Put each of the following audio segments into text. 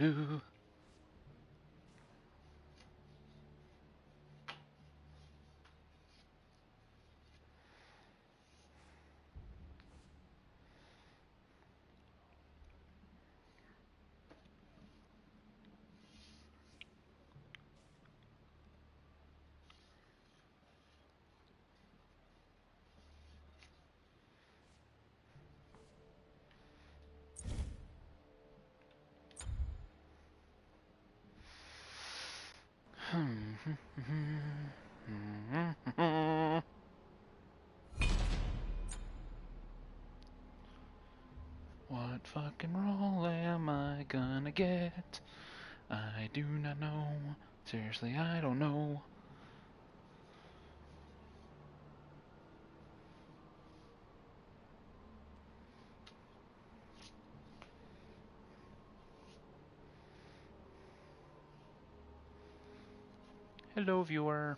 Do-do-do-do-do. What fucking role am I gonna get? I do not know. Seriously, I don't know. Hello, viewer.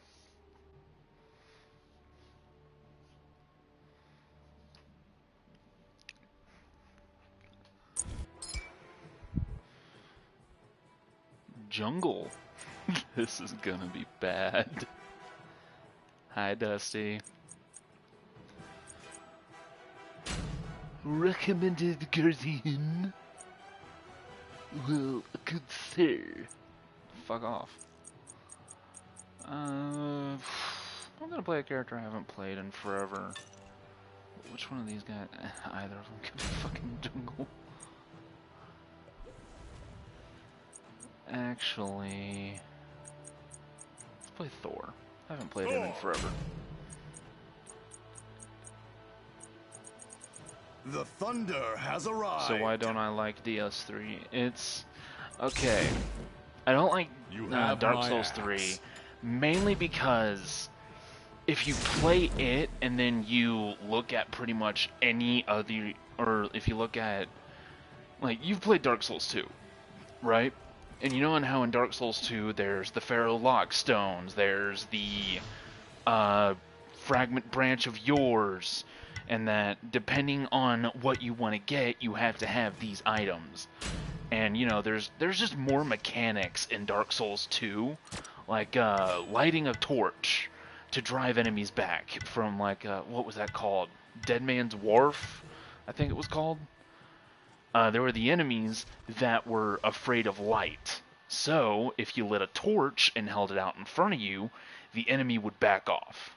Jungle. This is gonna be bad. Hi, Dusty. Recommended Guardian. Well, good sir. Fuck off. I'm gonna play a character I haven't played in forever. Which one of these guys? Either of them could be fucking jungle. Actually, let's play Thor. I haven't played him in forever. The thunder has arrived. So why don't I like DS3? It's okay. I don't like Dark Souls 3 mainly because if you play it and then you look at pretty much any other, or if you look at, like, you've played Dark Souls 2, right? And you know how in Dark Souls 2 there's the Pharaoh Lock Stones, there's the Fragment Branch of Yours, and that depending on what you want to get, you have to have these items. And you know, there's just more mechanics in Dark Souls 2, like lighting a torch to drive enemies back from, like, what was that called? Dead Man's Wharf, I think it was called. There were the enemies that were afraid of light. So, if you lit a torch and held it out in front of you, the enemy would back off.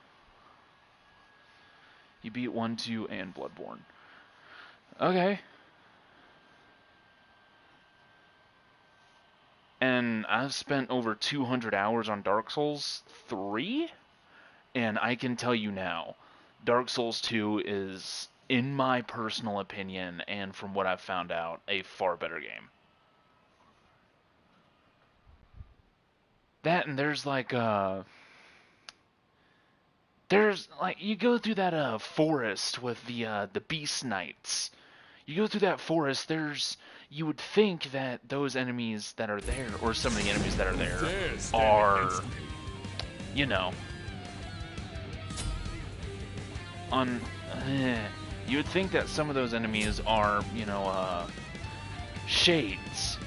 You beat 1, 2, and Bloodborne. Okay. And I've spent over 200 hours on Dark Souls 3, and I can tell you now, Dark Souls 2 is, in my personal opinion, and from what I've found out, a far better game. That, and there's like, you go through that, forest with the Beast Knights. You go through that forest, you would think that those enemies that are there, or some of the enemies that are there, are, you know, you would think that some of those enemies are, you know, shades.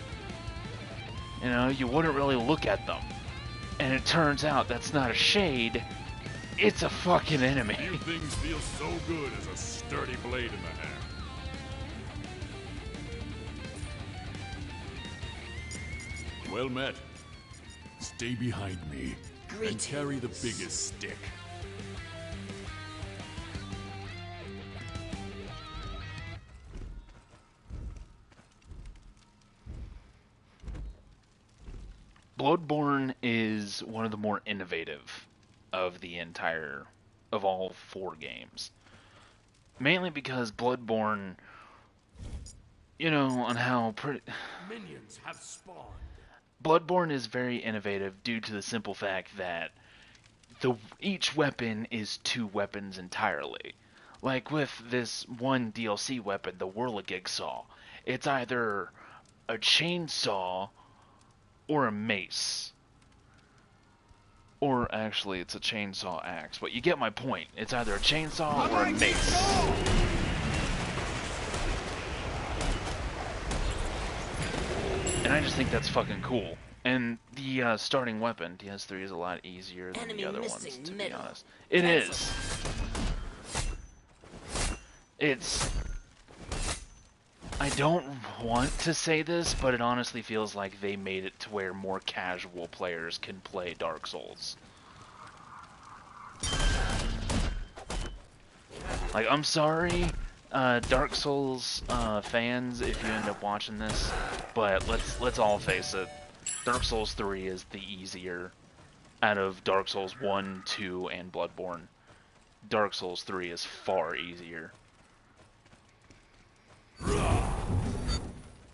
You know, you wouldn't really look at them. And it turns out that's not a shade, it's a fucking enemy. Few things feel so good as a sturdy blade in the hand. Well met. Stay behind me and carry the biggest stick. Bloodborne is one of the more innovative of all 4 games. Mainly because Bloodborne, you know, on how Minions have spawned. Bloodborne is very innovative due to the simple fact that each weapon is 2 weapons entirely. Like with this one DLC weapon, the Whirligig Saw, it's either a chainsaw or a mace. Or actually, it's a chainsaw axe, but you get my point. It's either a chainsaw or a mace. And And I just think that's fucking cool. And the starting weapon, DS3, is a lot easier than the other ones, to be honest. It is. It's... I don't want to say this, but it honestly feels like they made it to where more casual players can play Dark Souls. Like, I'm sorry, Dark Souls fans, if you end up watching this, but let's all face it. Dark Souls 3 is the easier out of Dark Souls 1, 2, and Bloodborne. Dark Souls 3 is far easier.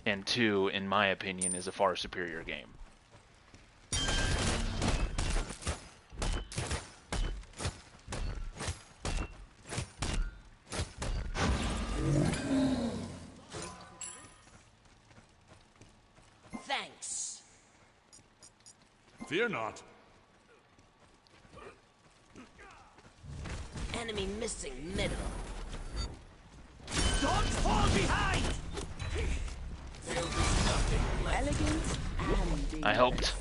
And 2, in my opinion, is a far superior game. Thanks. Fear not. Enemy missing middle. Don't fall behind! Elegant and I helped.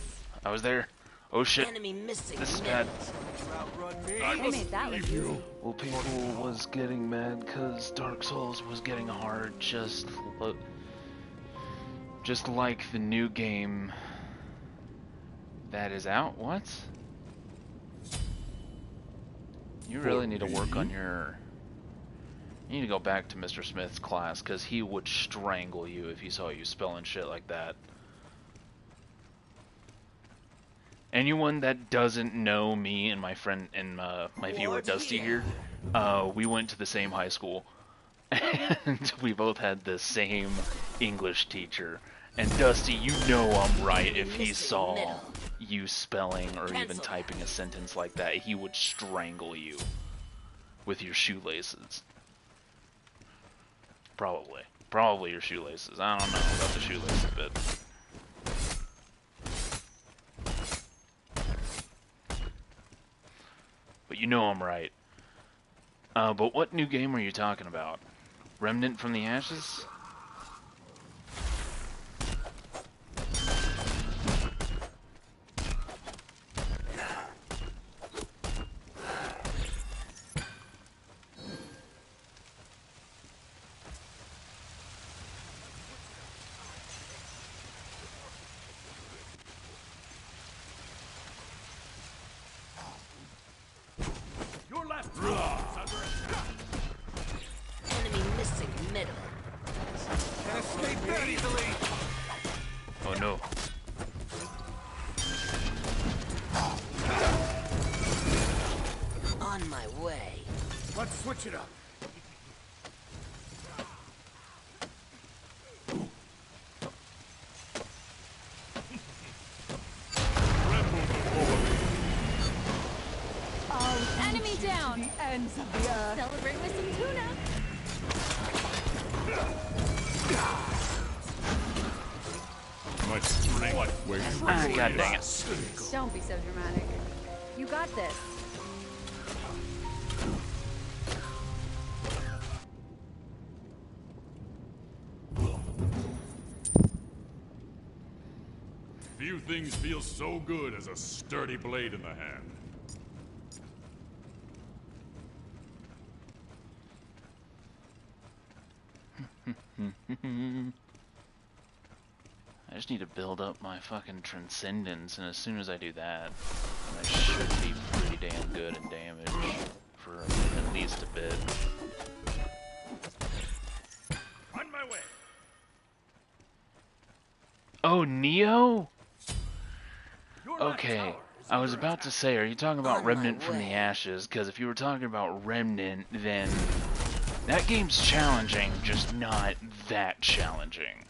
I was there. Oh shit. enemy missing This is middle. bad. I I made that look easy. Well, people was getting mad because Dark Souls was getting hard, just like the new game that is out. What? You really need to work on your... You need to go back to Mr. Smith's class, because he would strangle you if he saw you spelling shit like that. Anyone that doesn't know me and my friend and my viewer Dusty here, we went to the same high school, and we both had the same English teacher. And Dusty, you know I'm right. If he saw you spelling or even typing a sentence like that, he would strangle you with your shoelaces. Probably your shoelaces. I don't know about the shoelaces bit. But you know I'm right. But what new game are you talking about? Remnant from the Ashes? Enemy missing middle. Can escape that easily! Oh no. On my way. Let's switch it up. Enemy down! Ends of the earth. Celebrate with some tuna. My strength. Ah, god dang it. Don't be so dramatic. You got this. Few things feel so good as a sturdy blade in the hand. I just need to build up my fucking transcendence, and as soon as I do that, I should be pretty damn good in damage for at least a bit. On my way! Oh, Neo? Your left Okay, tower is I was under about to say, are you talking about On my Remnant from the way. Ashes? Because if you were talking about Remnant, then that game's challenging, just not that challenging.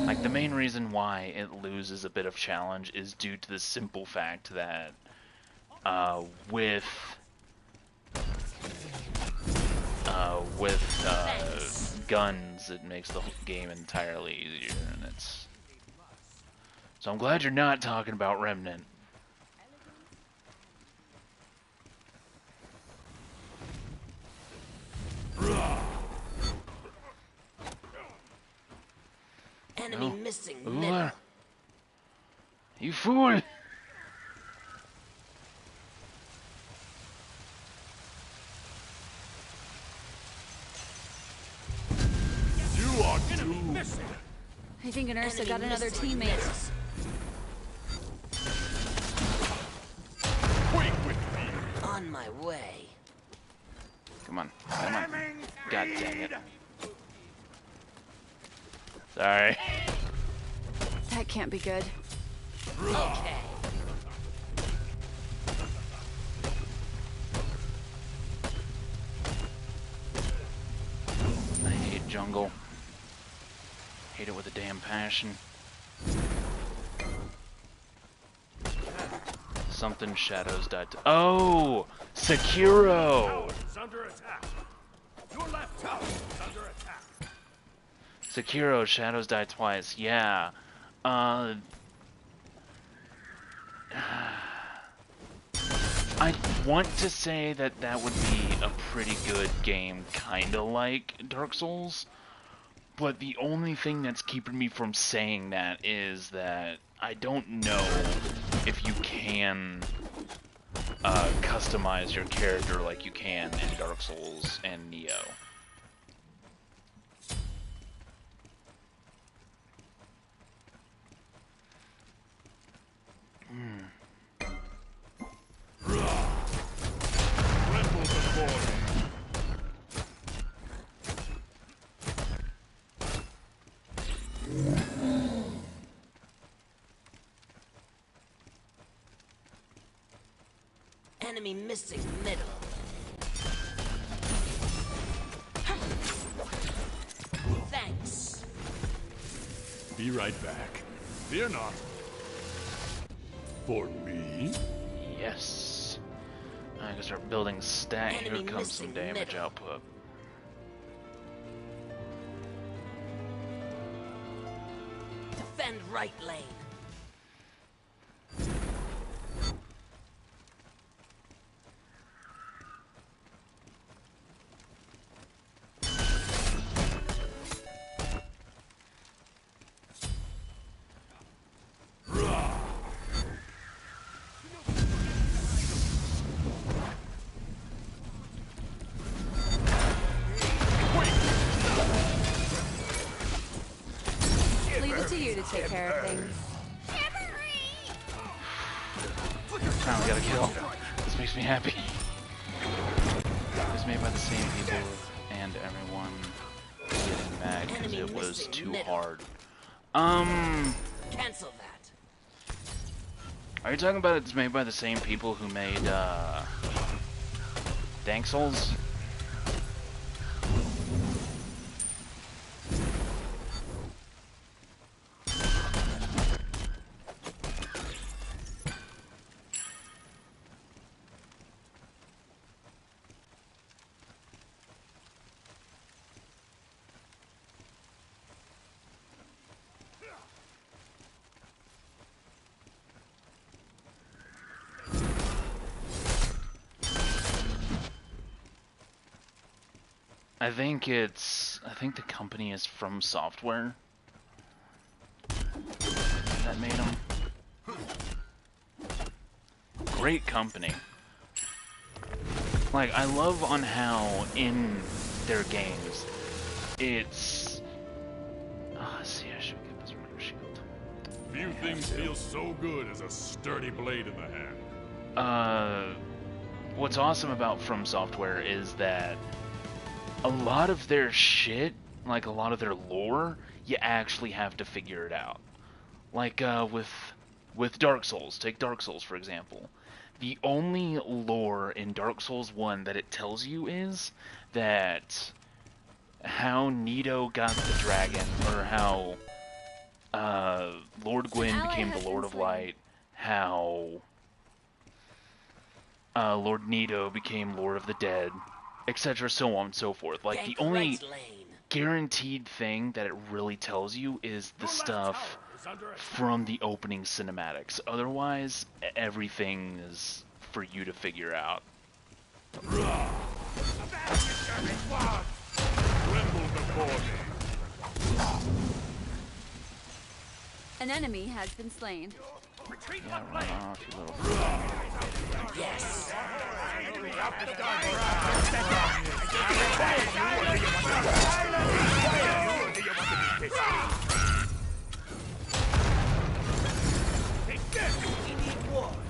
Like, the main reason why it loses a bit of challenge is due to the simple fact that with guns, it makes the whole game entirely easier, and it's... So I'm glad you're not talking about Remnant. Enemy No. missing Ooh. middle. You fool! You are Enemy doomed. missing. I think an Ursa Enemy got another missing teammate. middle. Wait with me. On my way. Come on. Come on. Slamming God dang it. speed. Sorry. That can't be good. Okay. I hate jungle. Hate it with a damn passion. Something shadows died. Oh! Sekiro! Is under attack. Your left tower is under attack. Sekiro, shadows die twice. Yeah. I want to say that that would be a pretty good game, kinda like Dark Souls. But the only thing that's keeping me from saying that is that I don't know if you can customize your character like you can in Dark Souls and Neo. Tremble before me. Enemy missing middle. Thanks. Be right back. Fear not. For me? Yes. I can start building stat. Here Enemy comes some missing damage middle. output. Defend right lane. Leave it to you to take care of things. Finally got a kill. This makes me happy. It was made by the same people, and everyone was getting mad because Enemy it was missing too middle. hard. Cancel that. Are you talking about it's made by the same people who made, Dank Souls? I think the company is From Software that made them. Great company. Like, I love on how in their games it's... see, I should get this rare shield. Few things feel so good as a sturdy blade in the hand. What's awesome about From Software is that a lot of their shit, like a lot of their lore, you actually have to figure it out. Like with Dark Souls, take Dark Souls for example. The only lore in Dark Souls 1 that it tells you is that how Nito got the dragon, or how Lord Gwyn ally became has the Lord been of slain. Light, how Lord Nito became Lord of the Dead, etc., so on and so forth. Like, the Gank only right lane. guaranteed thing that it really tells you is the Your left stuff tower is under attack. from the opening cinematics. Otherwise, everything is for you to figure out. Tremble before me. An enemy has been slain. Retreat Yeah, left run lane. off, you little. Yes.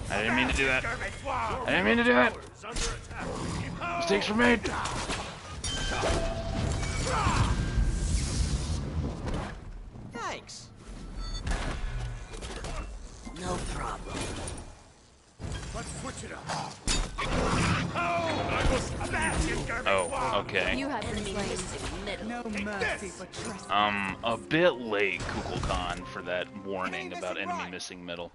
I didn't mean to do that. I didn't mean to do that. Mistakes were made. Thanks. No problem. Let's switch it up. Oh, okay. You have been Enemy slain. missing middle. No mercy for trust. A bit late, Kukulkan, for that warning about enemy missing middle.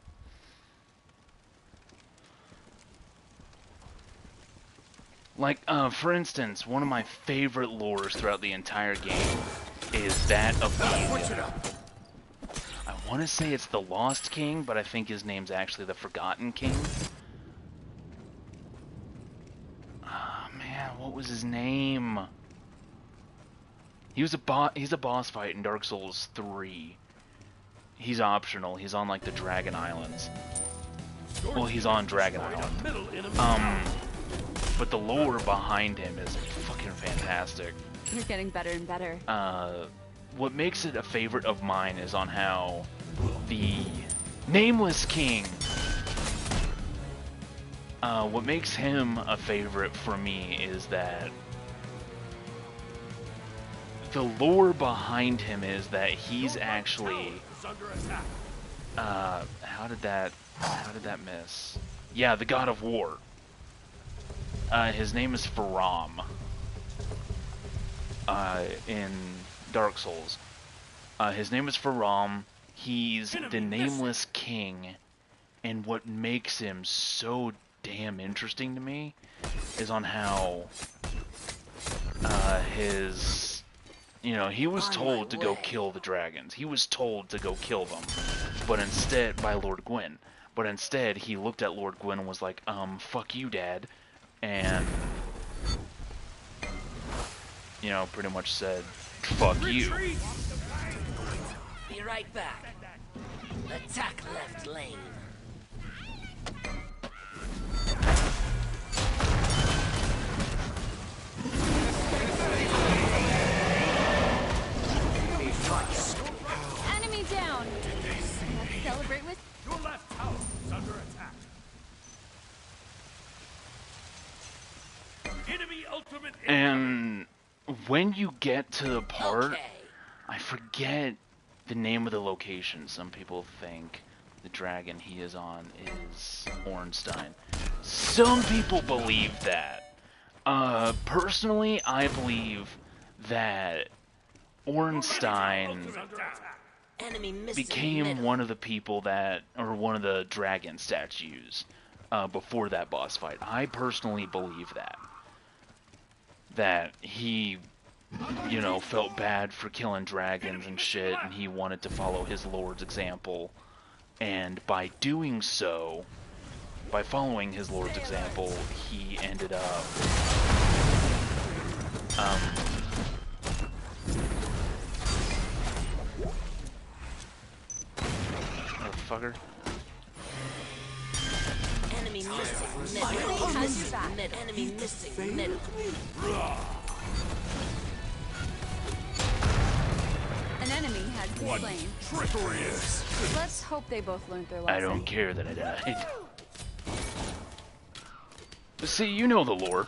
Like, for instance, one of my favorite lores throughout the entire game is that of the... I want to say it's the Lost King, but I think his name's actually the Forgotten King. Ah, man, what was his name? He was he's a boss fight in Dark Souls 3. He's optional. He's on, like, the Dragon Islands. Well, he's on Dragon Island. But the lore behind him is fucking fantastic. You're getting better and better. What makes it a favorite of mine is on how the Nameless King, what makes him a favorite for me is that the lore behind him is that he's actually, how did that miss? Yeah, the God of War. His name is Faram. In Dark Souls. His name is Faram. He's the Nameless King, and what makes him so damn interesting to me is on how he was told to go kill the dragons. He was told to go kill them, but instead, by Lord Gwyn. But instead, he looked at Lord Gwyn and was like, fuck you, Dad, and pretty much said, fuck you. Be right back. Attack left lane. Enemy down. Let's celebrate with. Your left tower is under attack. Enemy ultimate. And when you get to the part, Okay. I forget the name of the location. Some people think the dragon he is on is Ornstein. Some people believe that. Personally, I believe that Ornstein Enemy missing became middle. one of the people that, or one of the dragon statues, before that boss fight. I personally believe that. That he, felt bad for killing dragons and shit, and he wanted to follow his lord's example. And by doing so, by following his lord's example, he ended up, motherfucker. Enemy missing middle. Has your back. Middle. Enemy missing middle. An enemy has been slain. Treacherous. Let's hope they both learned their I lesson. don't care that I died. But see, you know the lore.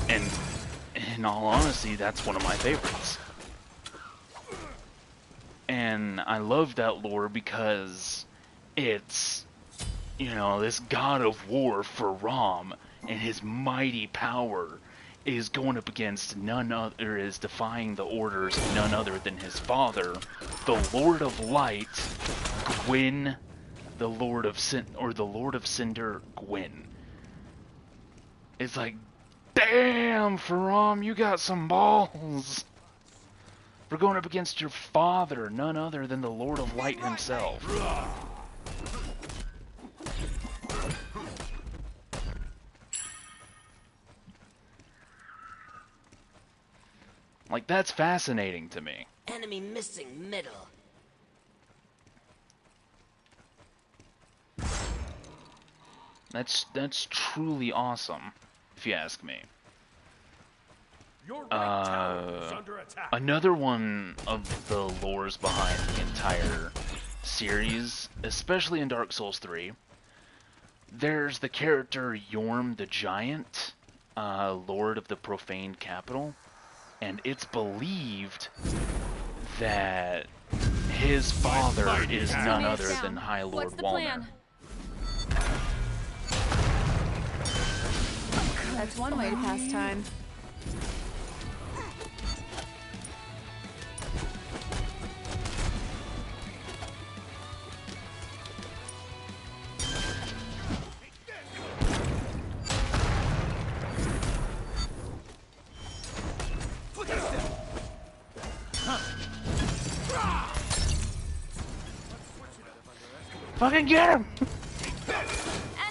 And in all honesty, that's one of my favorites. And I love that lore because it's, this god of war for Ram and his mighty power is going up against none other, is defying the orders of none other than his father, the Lord of Light, Gwyn, the Lord of Cinder, Gwyn. It's like, damn, Faram, you got some balls. We're going up against your father, none other than the Lord of Light himself. Like, that's fascinating to me. Enemy missing middle. That's truly awesome, if you ask me. Your right tower is under attack. Another one of the lores behind the entire series, especially in Dark Souls 3, there's the character Yorm the Giant, Lord of the Profaned Capital, and it's believed that his father is none other than High Lord What's the Walner. plan? That's one way to pass time. Fucking get him!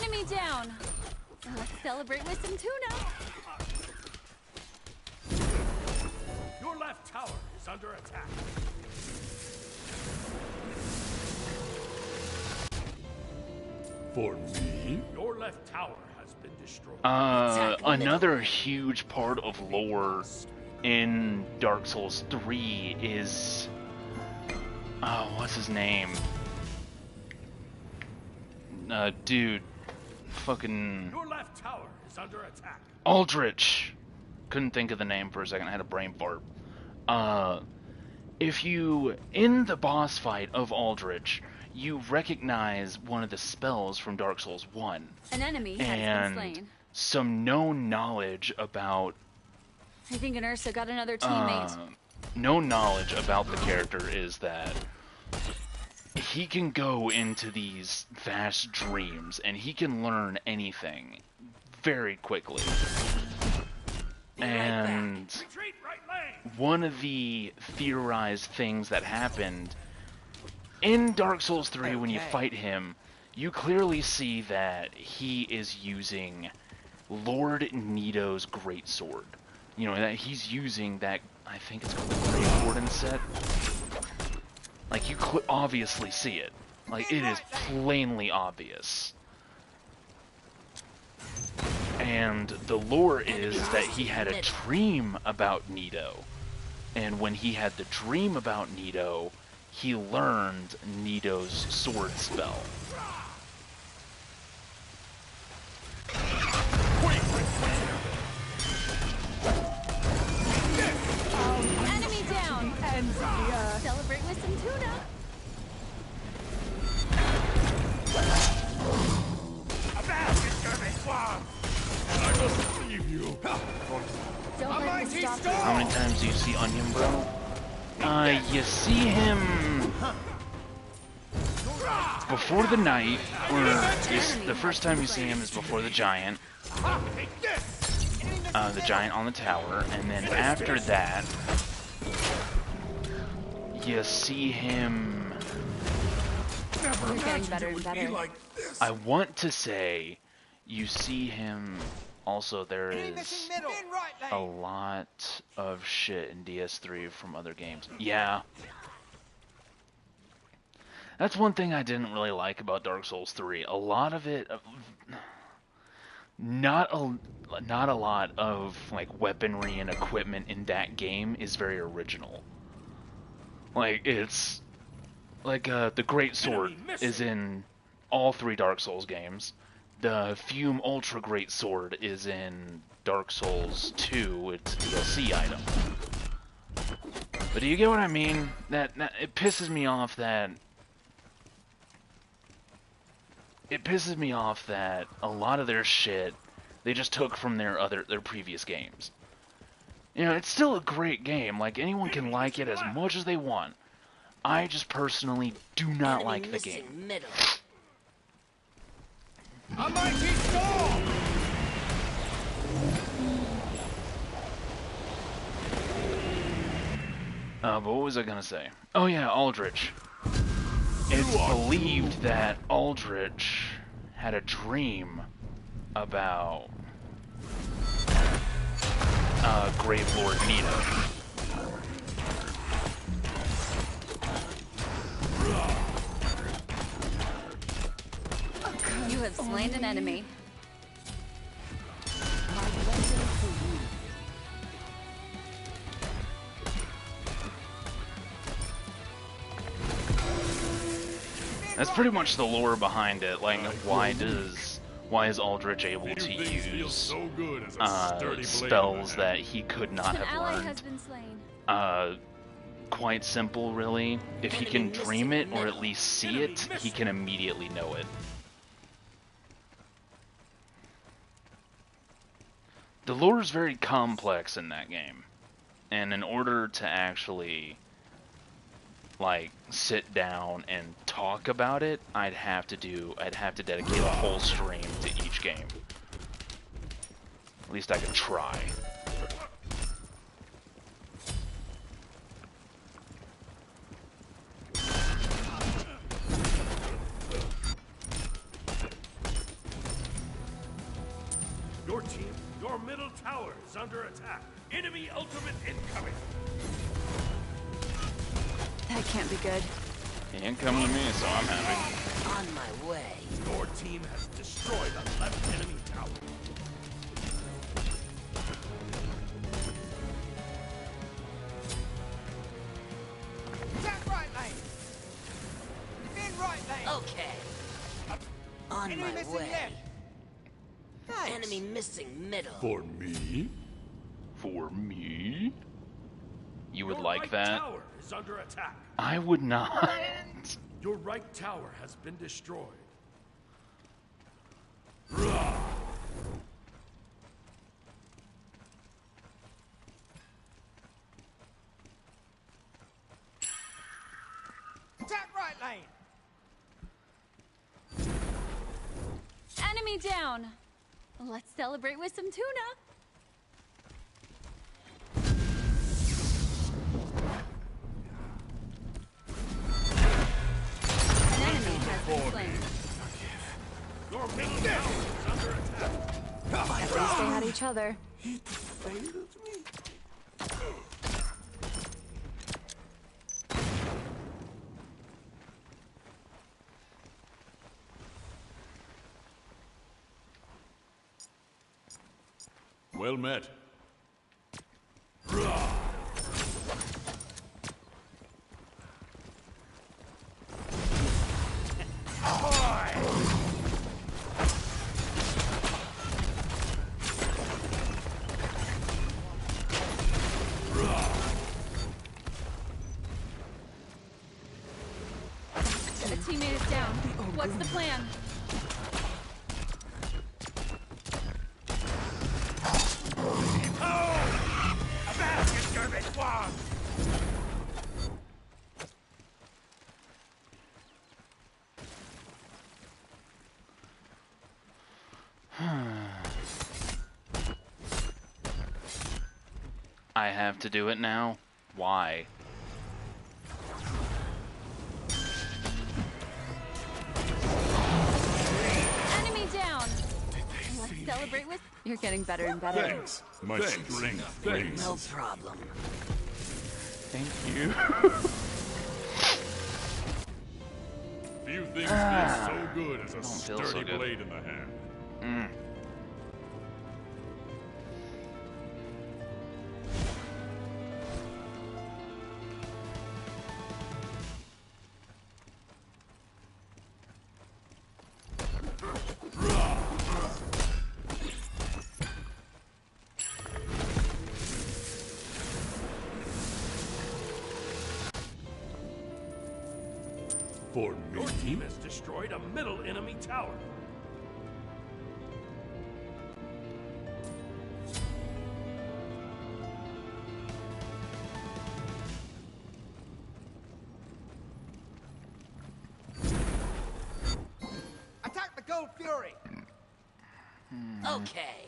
Enemy down. Let's celebrate with some tuna. Your left tower is under attack. For me? Your left tower has been destroyed. Another huge part of lore in Dark Souls 3 is... what's his name? Dude. Fucking... Your left tower is under attack. Aldrich! Couldn't think of the name for a second, I had a brain fart. If you... In the boss fight of Aldrich, you recognize one of the spells from Dark Souls 1. An enemy has been And slain. some known knowledge about... I think an Ursa got another teammate. known knowledge about the character is that he can go into these vast dreams and he can learn anything very quickly. And Retreat right lane. one of the theorized things that happened in Dark Souls 3 when you fight him, you clearly see that he is using Lord Nito's greatsword. You know, that he's using that, I think it's called the Great Warden set. Like, you obviously see it. Like, it is plainly obvious. And the lore is that he had a dream about Nito. And when he had the dream about Nito, he learned Nito's sword spell. Enemy down. And celebrate with some tuna. I must leave you. Don't let him stop you. How many times do you see Onion Bro? You see him before the night, or the first time you see him is before the giant. The giant on the tower, and then after that, you see him... You're getting better and better. I want to say you see him... Also, there is a lot of shit in DS3 from other games. Yeah. That's one thing I didn't really like about Dark Souls 3. A lot of it... Not a lot of like weaponry and equipment in that game is very original. Like, it's like the Great Sword is in all 3 Dark Souls games. The Fume Ultra Great Sword is in Dark Souls 2. It's a DLC item. But do you get what I mean? That it pisses me off that a lot of their shit they just took from their previous games. You know, it's still a great game. Like, anyone can like it as much as they want. I just personally do not like the game. Middle. A mighty storm. But what was I gonna say? Oh yeah, Aldrich. It's believed that Aldrich had a dream about Grave Lord Nito. You have slain an enemy. That's pretty much the lore behind it. Like, why is Aldrich able to use so good as a sturdy blade spells in the hand. that he could not An have ally has learned? been slain. Quite simple, really. If he can dream it or at least see it, he can immediately know it. The lore is very complex in that game, and in order to actually like sit down and talk about it, I'd have to dedicate a whole stream to each game. At least I could try. Your team, your middle tower is under attack. Enemy ultimate incoming. That can't be good. He ain't coming to me, so I'm happy. On my way. Your team has destroyed a left enemy tower. Attack right lane. Defend right lane. Okay. On Enemy my missing way. left. Thanks. Enemy missing middle. For me? For me? You would Your like right that? tower is under attack. I would not. Your right tower has been destroyed. Attack right lane. Enemy down. Let's celebrate with some tuna. An enemy has been slain. Your middle tower is under attack. At least they had each other. Well met. A teammate is down. What's the plan? A basket garbage wall. I have to do it now? Why? Enemy down. Let's celebrate with. You're getting better and better. Thanks. My strength. Thanks. No problem. Thank you. Few things feel so good as a Don't feel so sturdy good. blade in the hand. Mm. For Your me? team has destroyed a middle enemy tower. Attack the Gold Fury. Okay.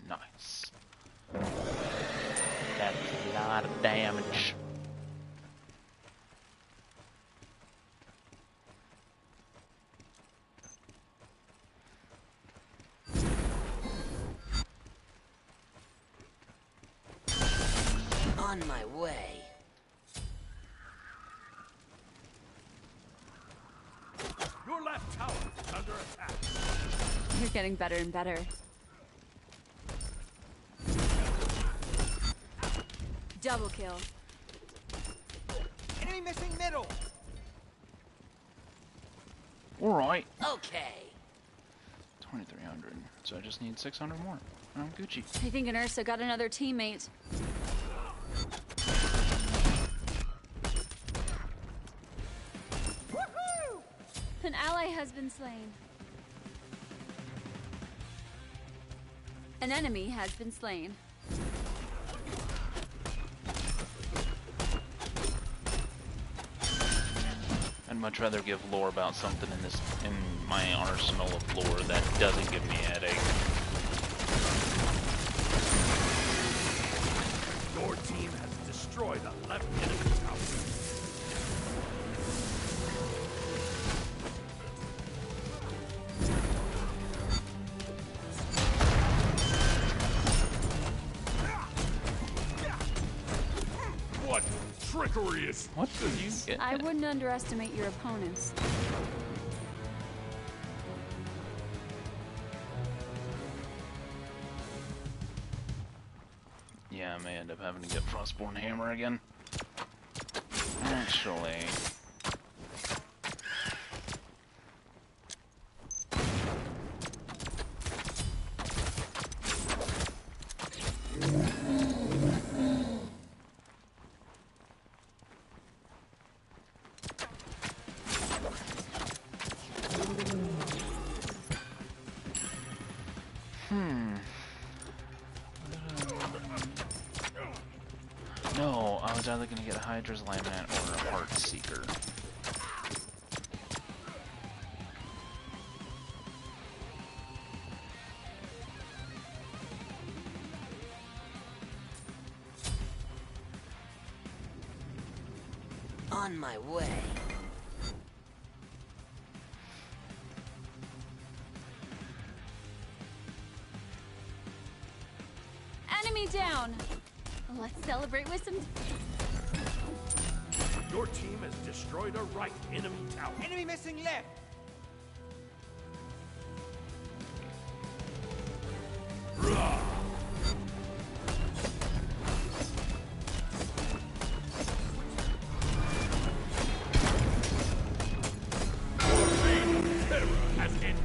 Nice. That's a lot of damage. On On my way. Your left tower is under attack. You're getting better and better. Double kill. Enemy missing middle. Alright. Okay. 2,300. So I just need 600 more. And I'm Gucci. I think an Ursa got another teammate. Woohoo! An ally has been slain. An enemy has been slain. I'd much rather give lore about something in my arsenal of lore that doesn't give me a headache. Your team has destroyed a left enemy tower. What trickery is What did you get? I wouldn't underestimate your opponents. Yeah, I may end up having to get Frostborn Hammer again. Actually... No, I was either gonna get a Hydra's Laminate or a Heart Seeker. On my way. Enemy down! Let's celebrate with some... Your team has destroyed a right enemy tower. Enemy missing left. Terror has ended.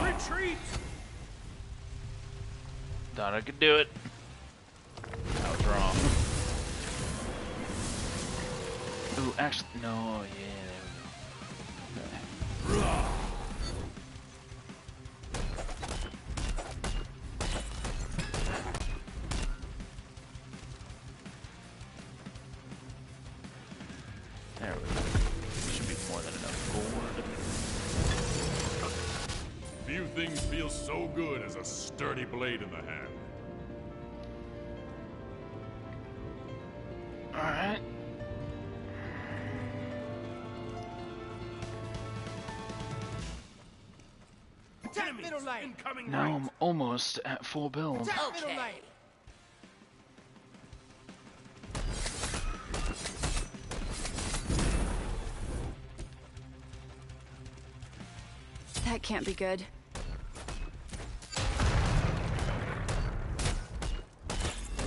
Retreat! Thought I could do it. I was wrong. Ooh, actually, no, yeah, there we go. Okay. There we go. Should be more than enough gold. Few things feel so good as a sturdy blade in the hand. Alright. Attack Enemies middle lane. incoming Now right. I'm almost at full build. Attack middle Okay. lane. That can't be good.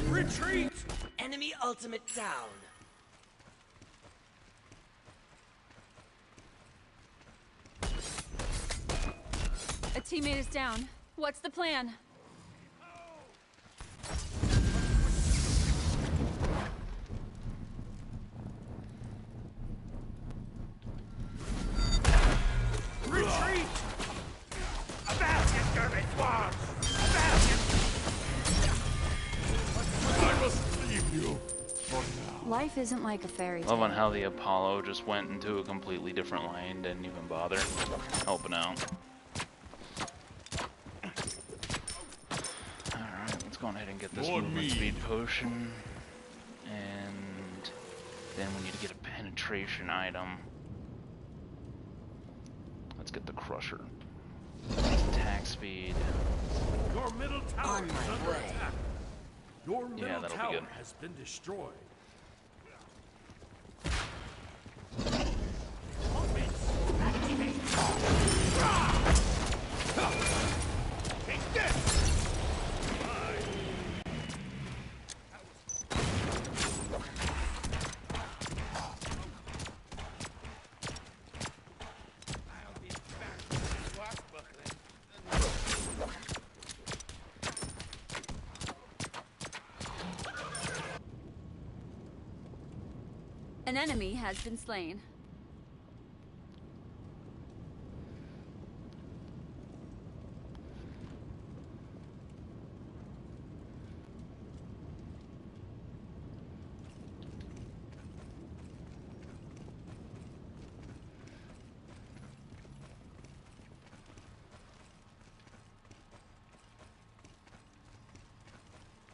Retreat! Enemy ultimate down. A teammate is down. What's the plan? I must leave you for now. Life isn't like a fairy tale. Loving how the Apollo just went into a completely different lane, didn't even bother helping out. Alright, let's go ahead and get this movement speed potion. And then we need to get a penetration item. Let's get the crusher. Attack speed. Your middle tower On is my under way. attack. Your middle that'll be tower good. has been destroyed. Take this! An enemy has been slain.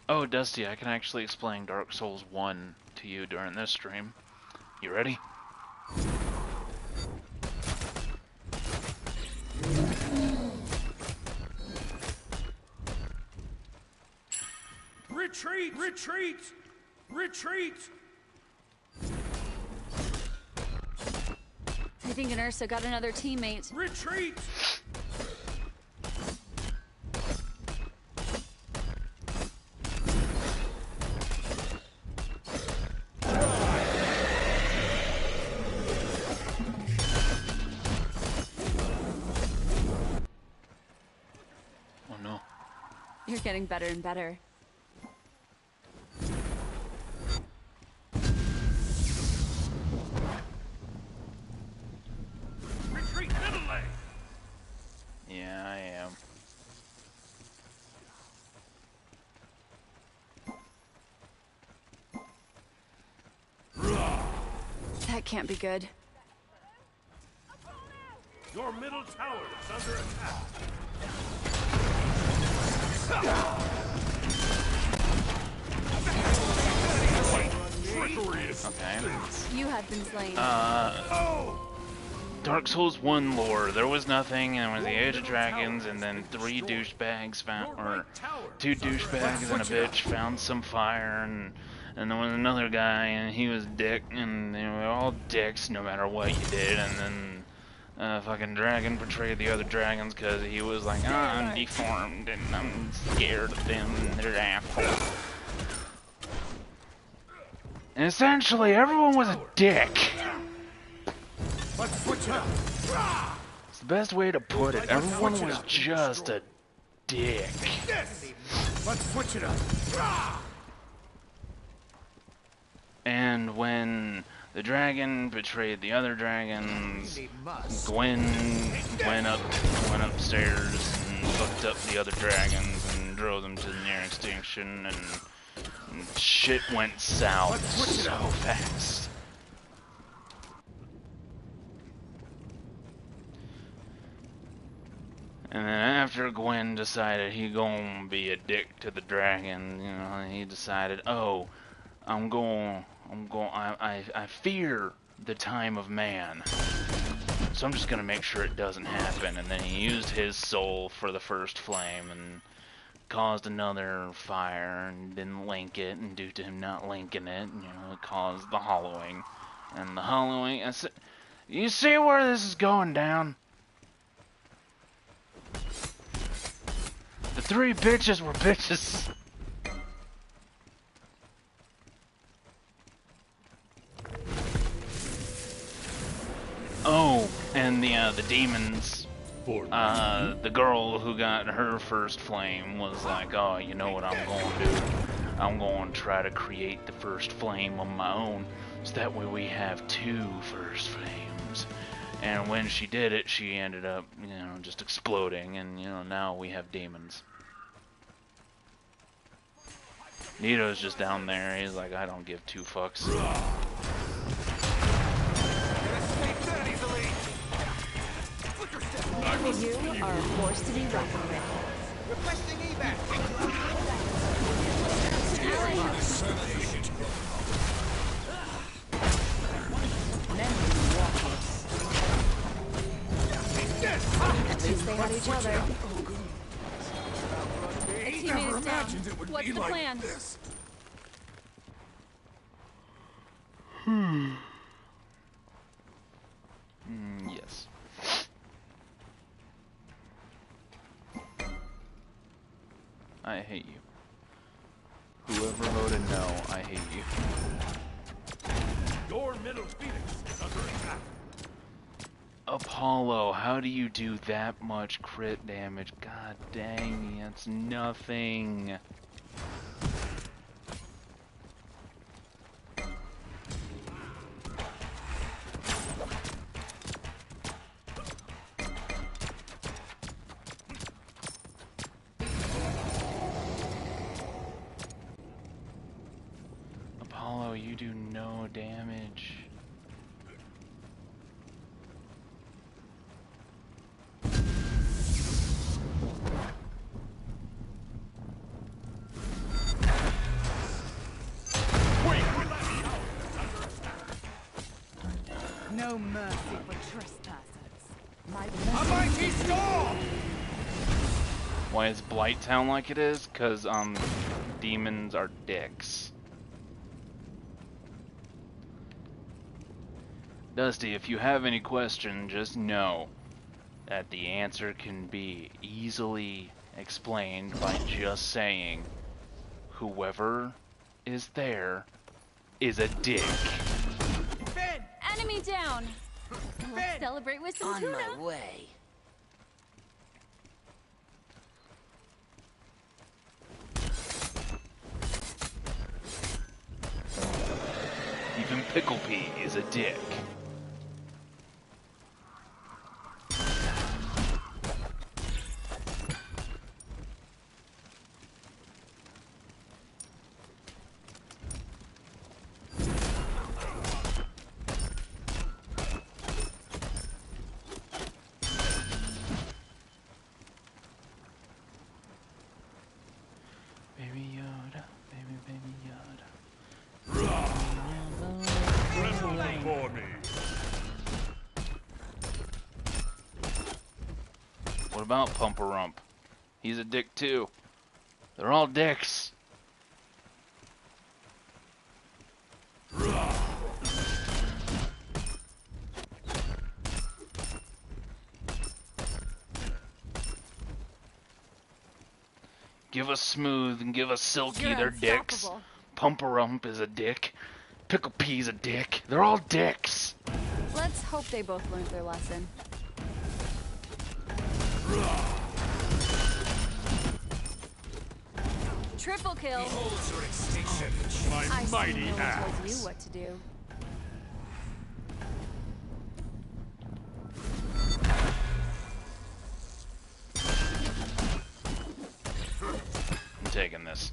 Oh, Dusty, I can actually explain Dark Souls 1 to you during this stream. You ready? Retreat! Retreat! Retreat! I think an Ursa got another teammate. Retreat! Oh no. You're getting better and better. Retreat middle lane! Yeah, I am. That can't be good. Your middle tower is under attack. Okay. You have been slain. Dark Souls 1 lore. There was nothing, and it was the Age of Dragons, and then three douchebags found, or two douchebags and a bitch found some fire, and there was another guy, and he was a dick, and they were all dicks no matter what you did, and then fucking dragon betrayed the other dragons because he was like, oh, I'm deformed, and I'm scared of them, and they're assholes. And essentially, everyone was a dick. Let's switch it up. It's the best way to put it. Everyone was just a dick. This! Let's switch it up. And when the dragon betrayed the other dragons, Gwen went upstairs and fucked up the other dragons and drove them to the near extinction, and shit went south so fast. And then after Gwen decided he gonna be a dick to the dragon, you know, he decided, oh, I fear the time of man. So I'm just gonna make sure it doesn't happen. And then he used his soul for the first flame and caused another fire and didn't link it, and due to him not linking it, you know, it caused the hollowing. And the hollowing, you see where this is going down? The three bitches were bitches. Oh, and the demons. The girl who got her first flame was like, oh, you know what I'm going to do? I'm going to try to create the first flame on my own, so that way we have two first flames. And when she did it, she ended up, you know, just exploding, and, you know, now we have demons. Nito's just down there, he's like, I don't give two fucks. You are a force to be reckoned with. Requesting evac. At least they have each other. A teammate is down. What's the plan? Yes. I hate you. Whoever voted no, I hate you. Your middle Phoenix is under attack. Apollo, how do you do that much crit damage? God dang, that's nothing. Apollo, you do no damage. No mercy for trespassers. A mighty storm! Why is Blighttown like it is? 'Cause demons are dicks. Dusty, if you have any question, just know that the answer can be easily explained by just saying, whoever is there is a dick. Ben! Enemy down. Ben! Let's celebrate with some On tuna. my way. Even Pickle Pea is a dick. Baby Yoda, baby Yoda. Tremble before me. What about Pumperump? He's a dick too. They're all dicks. Give us Smooth and give us Silky, You're they're dicks. unstoppable. Pumperump is a dick. Pickle Pea's a dick. They're all dicks. Let's hope they both learned their lesson. Triple kill. My I see mighty no one tells axe. you what to do. I'm taking this.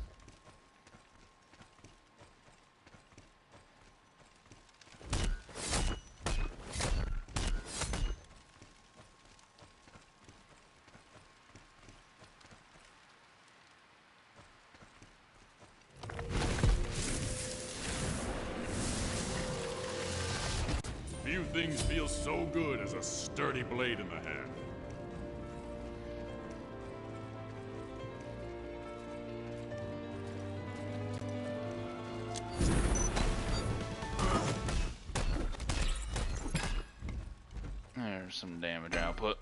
Few things feel so good as a sturdy blade in the hand. There's some damage output.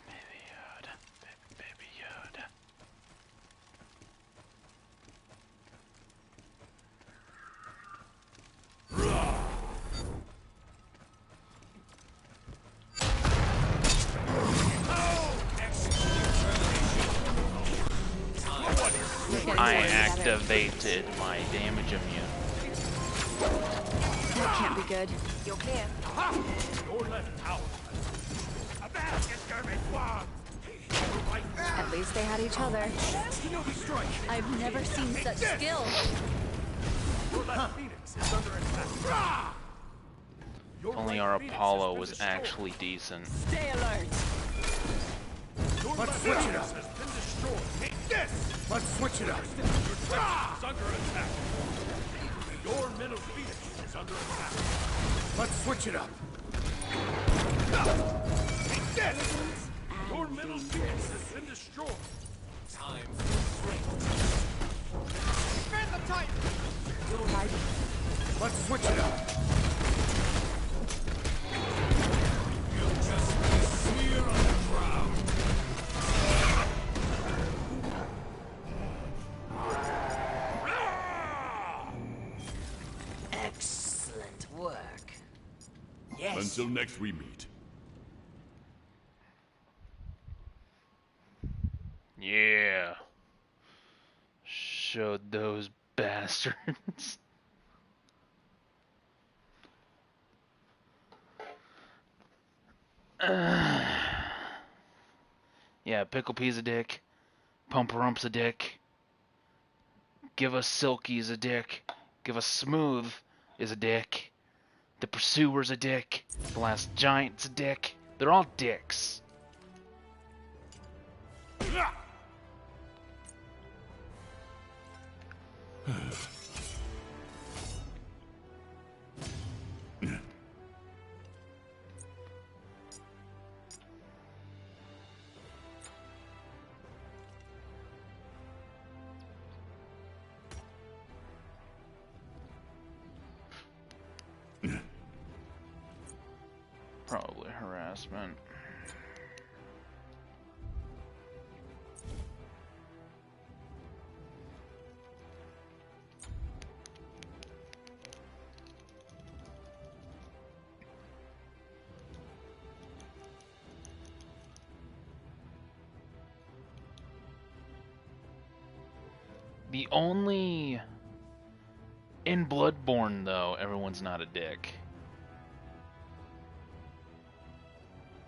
Baby Yoda, baby Yoda. I activated my damage immune. That can't be good. You're clear. Your left tower. A basket skirmish one. Your right At least they had each other. Shinobi strike. I've never seen such skill. Your left Phoenix is under attack. Your If only right our Phoenix Apollo has been was destroyed. actually decent. Stay alert. Your left Phoenix has been destroyed. Take this. Let's switch it up. Your tower is under attack. Your middle Phoenix is under attack. Let's switch it up. Take this. Your middle Phoenix has been destroyed. Time for Defend the Titan! Let's switch it up. Excellent work. Yes. Until next we meet. Yeah. Showed those bastards. Yeah, Pickle Pea's a dick. Pumperump's a dick. Give us Silky's a dick. Give us Smooth is a dick. The Pursuer's a dick. The Last Giant's a dick. They're all dicks. Probably harassment. The only... In Bloodborne, though, everyone's not a dick.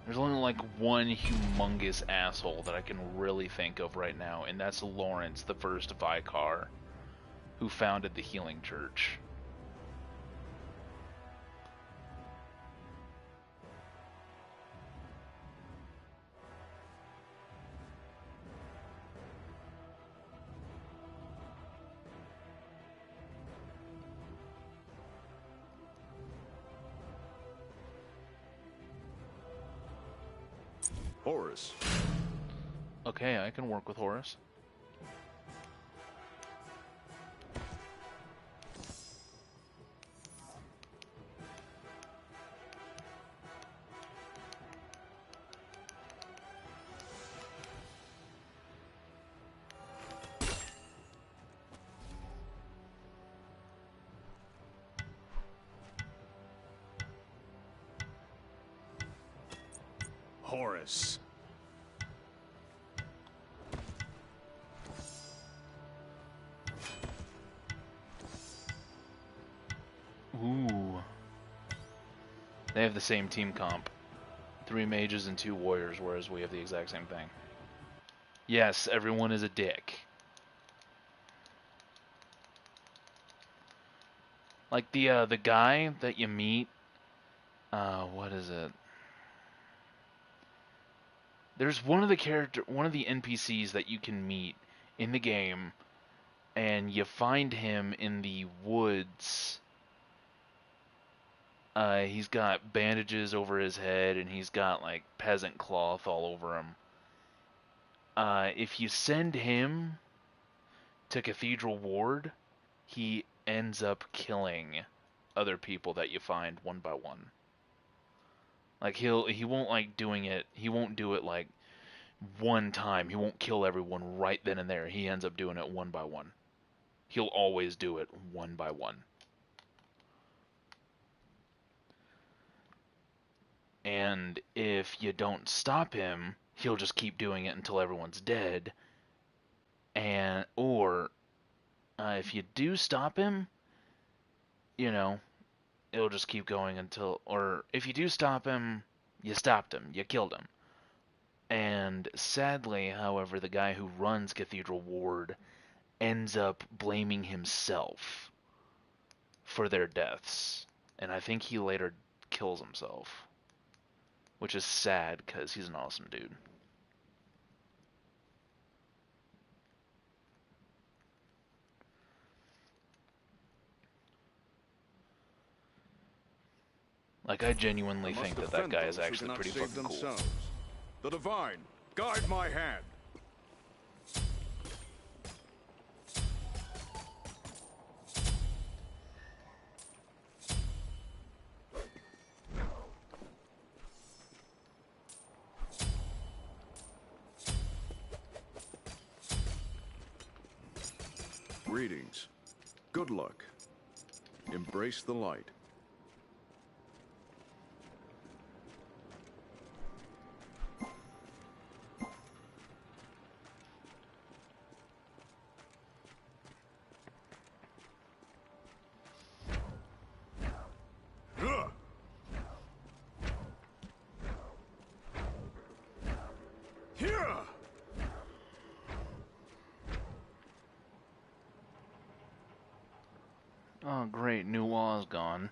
There's only like one humongous asshole that I can really think of right now, and that's Lawrence, the first Vicar, who founded the Healing Church. Horus. Okay, I can work with Horus. Horus. Ooh. They have the same team comp. 3 mages and 2 warriors, whereas we have the exact same thing. Yes, everyone is a dick. Like the guy that you meet, what is it? There's one of the NPCs that you can meet in the game, and you find him in the woods. He's got bandages over his head, and he's got like peasant cloth all over him. If you send him to Cathedral Ward, he ends up killing other people that you find one by one. Like he won't like doing it. He won't do it like one time. He won't kill everyone right then and there. He ends up doing it one by one. He'll always do it one by one. And if you don't stop him, he'll just keep doing it until everyone's dead. Or if you do stop him, you know, it'll just keep going until, or if you do stop him, you stopped him, you killed him. And sadly, however, the guy who runs Cathedral Ward ends up blaming himself for their deaths. And I think he later kills himself, which is sad because he's an awesome dude. Like, I genuinely think that that guy is actually pretty fucking cool. The divine, guide my hand. Greetings. Good luck. Embrace the light. Oh great, new wall is gone.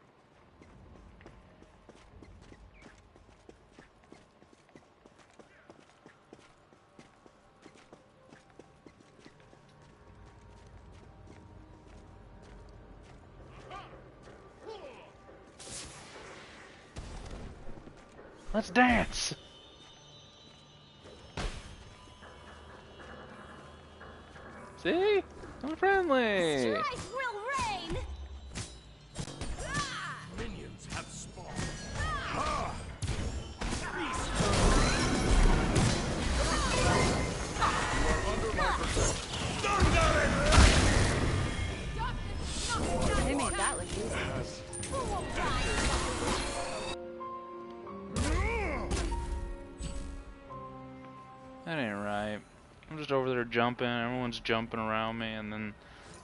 Let's dance! See? I'm friendly! Strife will reign! Minions have spawned. They made that look easy. That ain't right. I'm just over there jumping, everyone's jumping around me, and then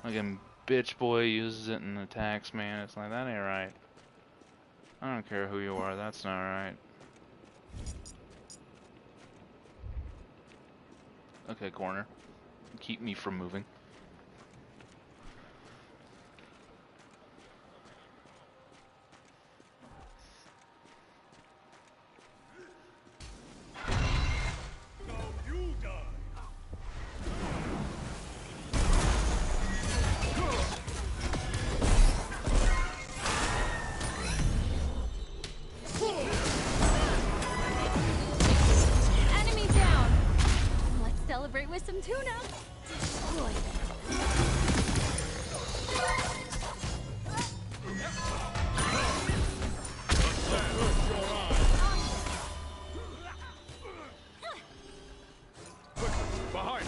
fucking bitch boy uses it and attacks me, and it's like, that ain't right. I don't care who you are, that's not right. Okay, corner. Keep me from moving. Enemy down! Let's celebrate with some tuna! Destroy them. Behind.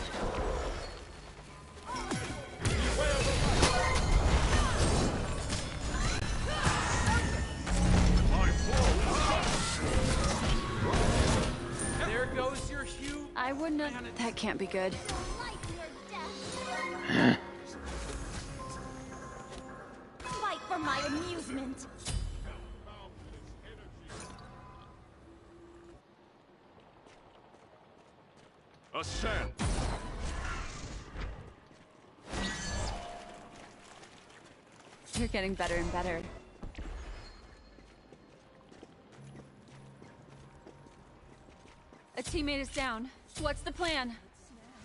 There goes your hue. I wouldn't have... That can't be good. Light your death! Fight for my amusement! Ascend. You're getting better and better. A teammate is down. What's the plan?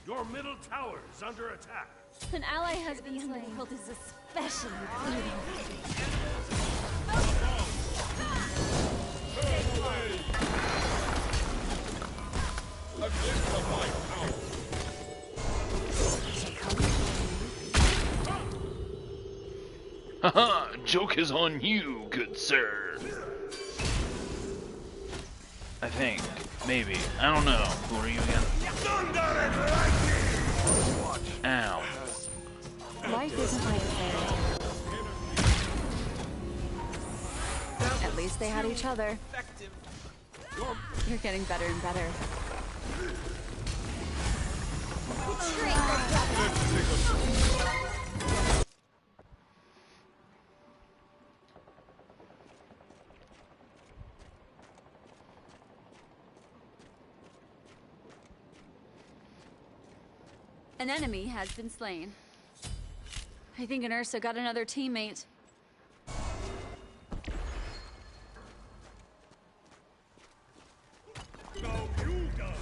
Your middle tower is under attack. An ally has been slain. The world is especially brutal. Haha, joke is on you, good sir. I think. Maybe. I don't know. Who are you again? Ow. Life isn't like a fairy tale. At least they had each other. Effective. You're getting better and better. Betray the devil! An enemy has been slain. I think Ursa got another teammate. No, you don't.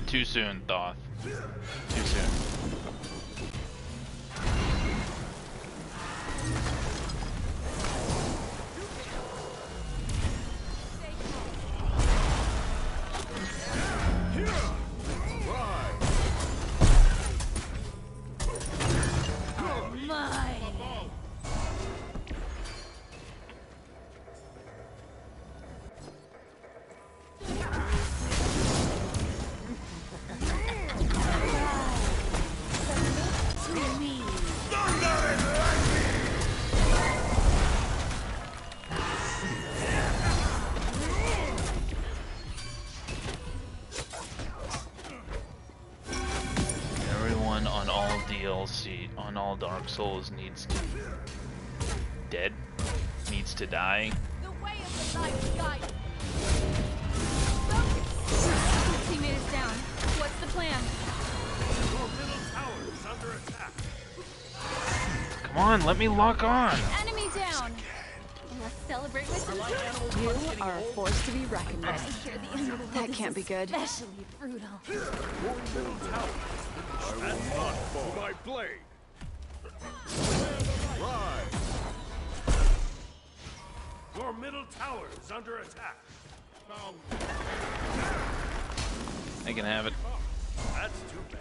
Too soon, Thoth. Too soon. Everyone on all DLC, on all Dark Souls needs to needs to die. The way of the light guide. Teammate is down. What's the plan? Your middle tower is under attack. Come on, let me lock on. Enemy down. Let's celebrate with some tuna. You are a force to be reckoned I with. hear the end of the world That is can't be good. especially brutal. Your middle tower has been destroyed. Not for my blade. Rise. Your middle tower is under attack. I can have it. That's too bad.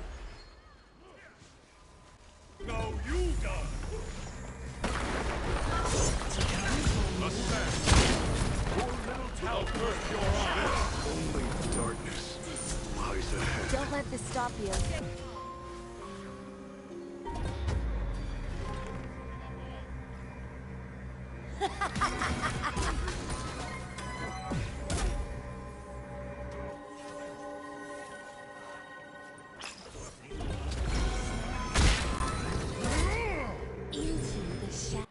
No, you done. Ascend. Your middle tower burst your eyes. Only darkness lies ahead. Don't let this stop you. Into the shadow.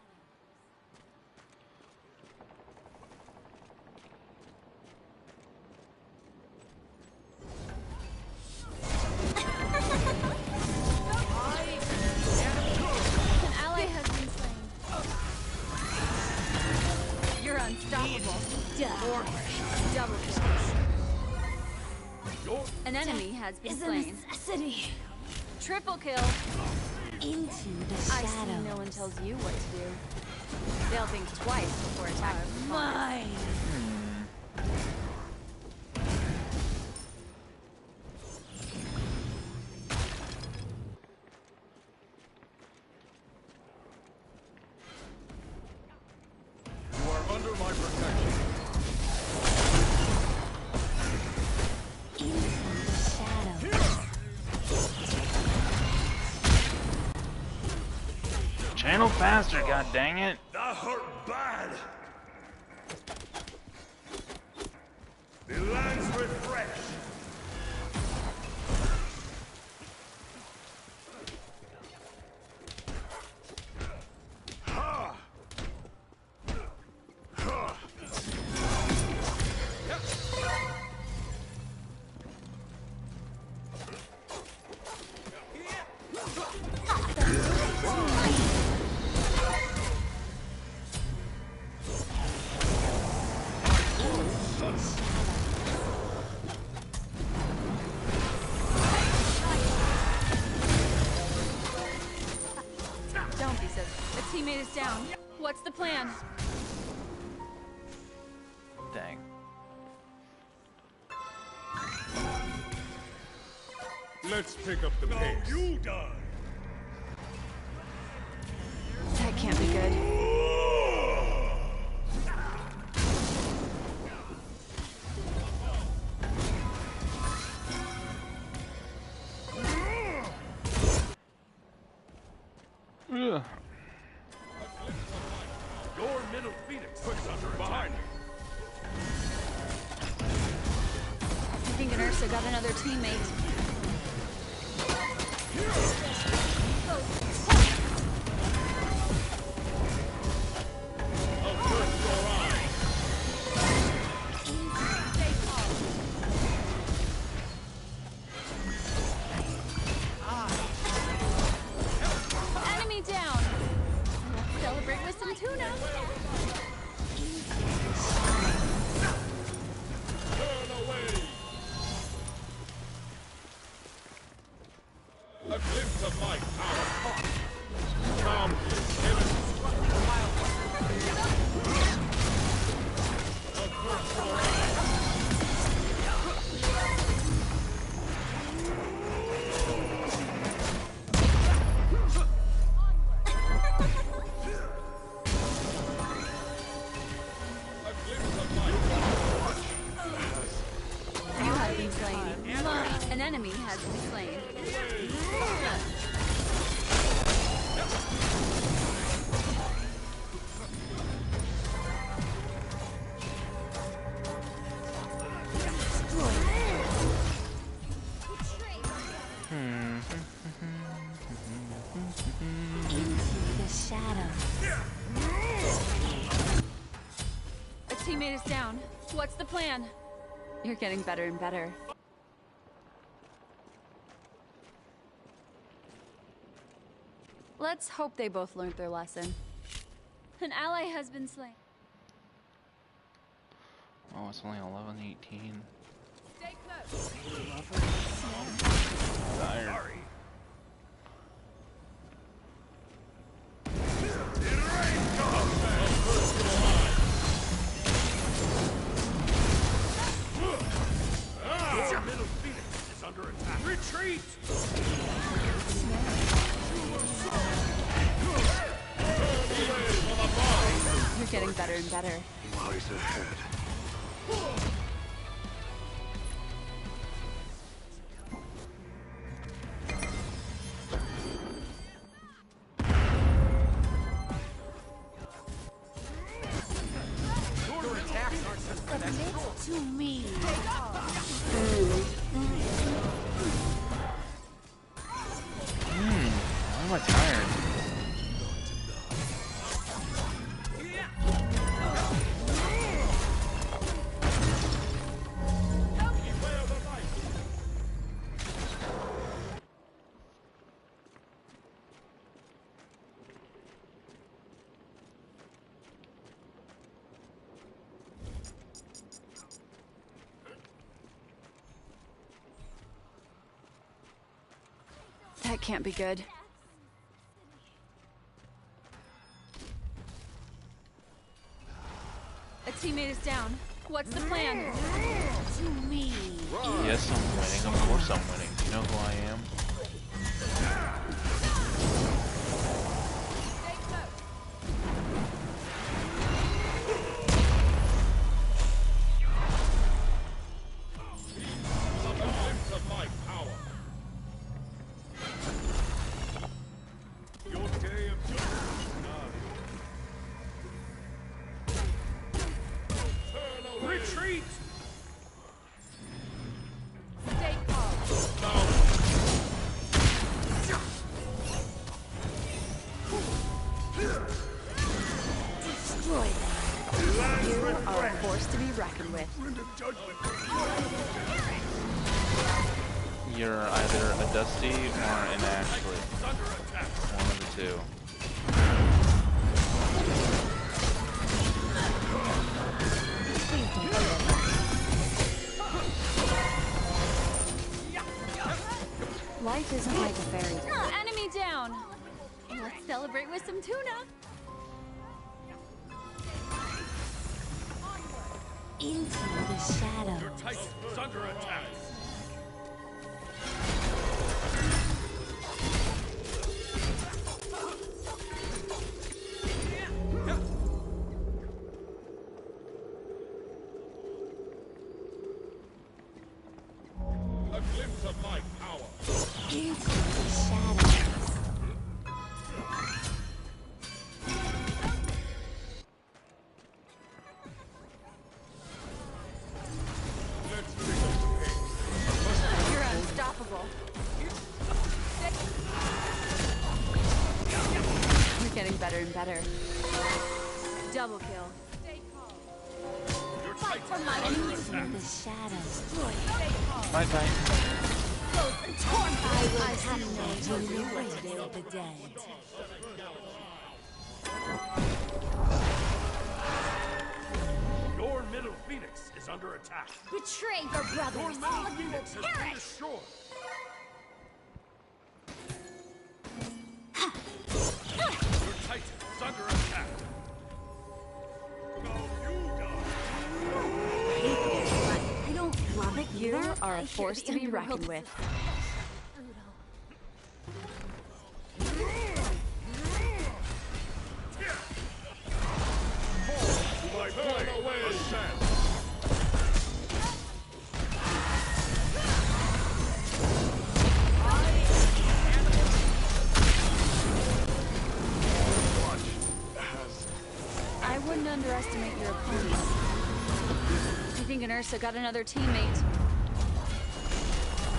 An ally has been slain. You're unstoppable. Double kills. An enemy has been Is a slain. necessity. Triple kill. Into the I see shadow. no one tells you what to do. They'll think twice before attacking. Mine. You are under my protection. Into the shadow. Channel faster, god dang it. That hurt bad. The lands refresh. Ha! Ha! Don't be so. The teammate is down. What's the plan? Dang. Let's pick up the pace. No, you die. That can't be good. Ugh. Your middle phoenix is under attack. I think Ursa got another teammate. enemy has been slain. Into the shadows. A teammate is down. What's the plan? You're getting better and better. Let's hope they both learned their lesson. An ally has been slain. Oh, it's only 11:18. Stay close. Tired. Your middle phoenix is under attack. Retreat! You're getting better and better. Lies ahead. Your attacks aren't just for that. Submit to me. Why am I tired? That can't be good. A teammate is down. What's the plan? To me. Yes, I'm winning. Of course I'm winning. Do you know who I am? Stay close. Of my power. Your day of judgment. Retreat! Stay calm. Destroy them. You are a force to be reckoned with. You're either a Dusty or an Ashley. One of the two. Life isn't like a fairy tale. Enemy down. Let's celebrate with some tuna. Into the shadows. Titan is under attack. A glimpse of my power. Into the shadows. You're unstoppable. You're getting better and better. Double kill. Stay calm. Your Fight Titan for my Into enemies. the shadows. Stay calm. My time. I will have no the way of the dead. Your middle phoenix is under attack. Betray your Your brothers. All middle of you will phoenix has been perish. destroyed. Your Titan is under attack. Now you die. I don't love it You either. are a force to be reckoned with. My burn away ascend. sooner, so got another teammate.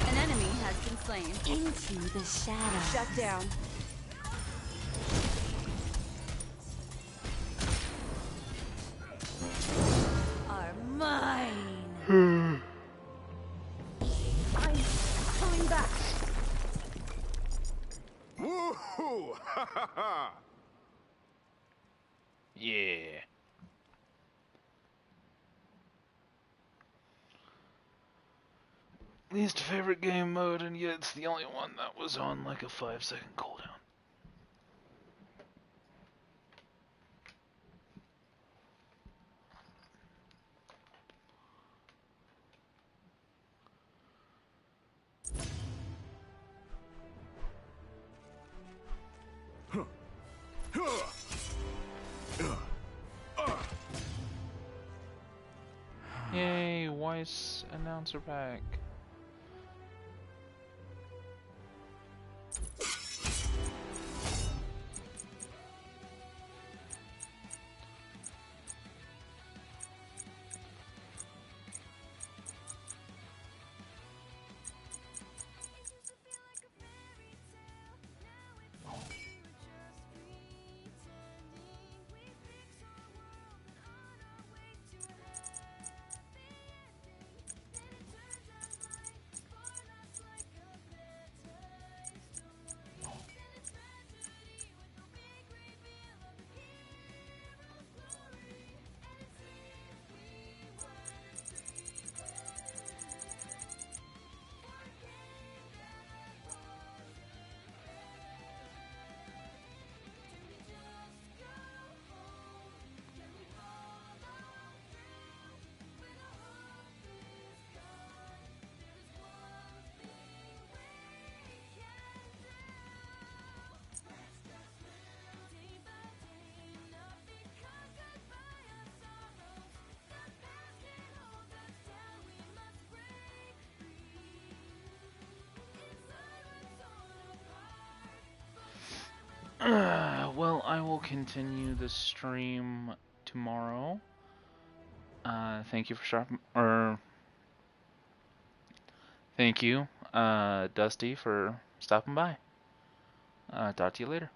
An enemy has been slain. Into the shadows. Shut down. Are mine. I'm coming back. Woohoo! Ha ha ha! Yeah. Least favorite game mode, and yet it's the only one that was on like a 5-second cooldown. Yay, Weiss announcer pack. Well, I will continue the stream tomorrow. Thank you for thank you, Dusty, for stopping by. Talk to you later.